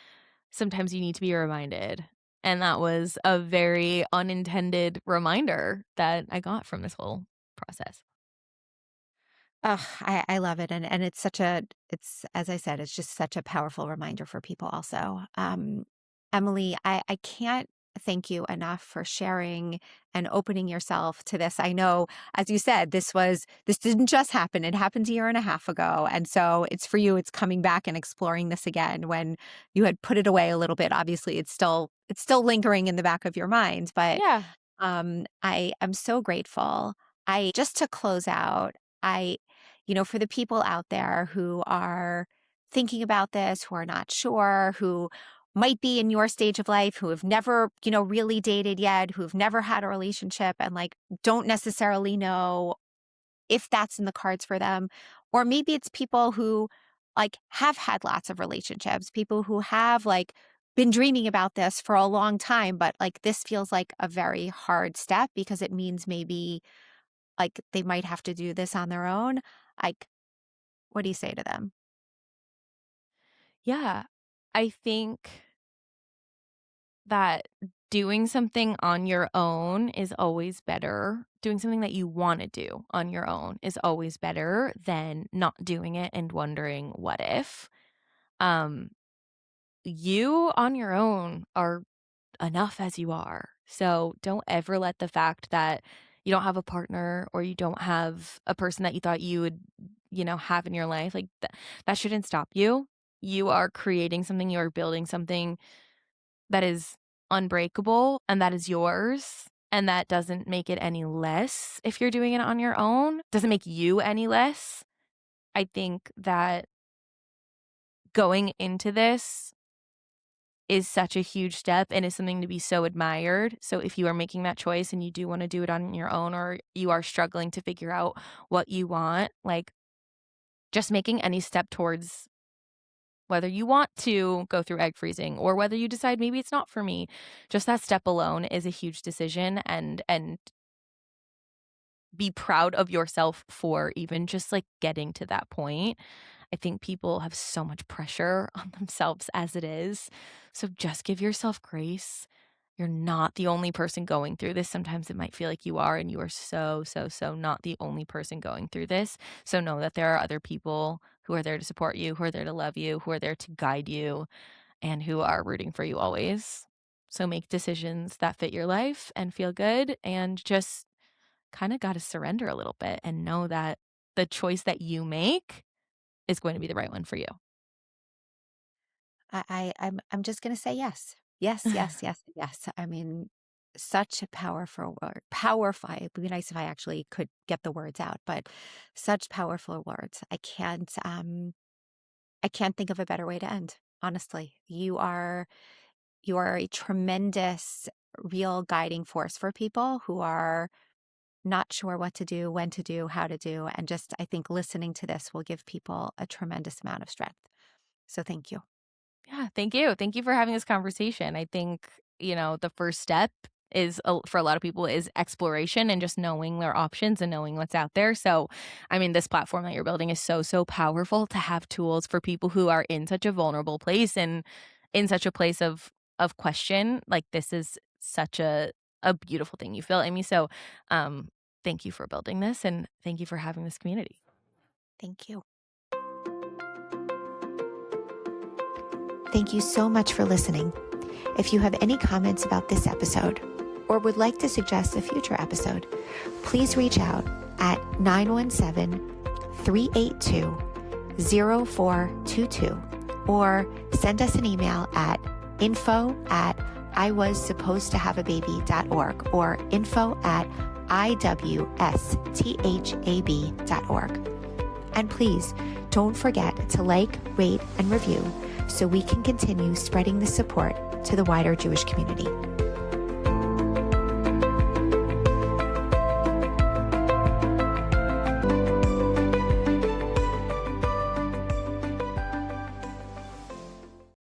sometimes you need to be reminded, and that was a very unintended reminder that I got from this whole process. Ugh, I love it, and it's such a it's as I said, it's just such a powerful reminder for people also. Emily, I can't thank you enough for sharing and opening yourself to this. I know, as you said, this didn't just happen. It happened a year and a half ago, and so it's for you, it's coming back and exploring this again when you had put it away a little bit. Obviously, it's still lingering in the back of your mind, but Yeah. I am so grateful. I just to close out, I, for the people out there who are thinking about this, who are not sure, who might be in your stage of life, who have never, really dated yet, who've never had a relationship and like don't necessarily know if that's in the cards for them. Or maybe it's people who like have had lots of relationships, people who have like been dreaming about this for a long time, but like this feels like a very hard step because it means maybe like they might have to do this on their own. Like, what do you say to them? Yeah. I think that doing something on your own is always better. Doing something that you wanna do on your own is always better than not doing it and wondering, "What if?" Um, you on your own are enough as you are. So don't ever let the fact that you don't have a partner or you don't have a person that you thought you would, have in your life, like that shouldn't stop you. You are creating something, you are building something that is unbreakable and that is yours. And that doesn't make it any less if you're doing it on your own. Doesn't make you any less. I think that going into this is such a huge step and is something to be so admired. So if you are making that choice and you do wanna do it on your own or you are struggling to figure out what you want, like, just making any step towards whether you want to go through egg freezing or whether you decide maybe it's not for me, just that step alone is a huge decision and be proud of yourself for even just, like, getting to that point. I think people have so much pressure on themselves as it is. So just give yourself grace. You're not the only person going through this. Sometimes it might feel like you are, and you are so, so, so not the only person going through this. So know that there are other people who are there to support you, who are there to love you, who are there to guide you, and who are rooting for you always. So make decisions that fit your life and feel good, and just kind of got to surrender a little bit and know that the choice that you make is going to be the right one for you. I'm just gonna say yes. Yes, yes, yes, yes. I mean, such a powerful word. Powerful. It'd be nice if I actually could get the words out, but such powerful words. I can't think of a better way to end, honestly. You are a tremendous real guiding force for people who are not sure what to do, when to do, how to do, and just I think listening to this will give people a tremendous amount of strength. So thank you. Yeah, thank you. Thank you for having this conversation. I think, the first step for a lot of people is exploration and just knowing their options and knowing what's out there. So, I mean, this platform that you're building is so, so powerful to have tools for people who are in such a vulnerable place and in such a place of question. Like, this is such a beautiful thing you feel, Amy. So, um, thank you for building this and thank you for having this community. Thank you. Thank you so much for listening. If you have any comments about this episode or would like to suggest a future episode, please reach out at 917-382-0422 or send us an email at info@iwassupposedtohaveababy.org or info@iwsthab.org. And please don't forget to like, rate, and review so we can continue spreading the support to the wider Jewish community.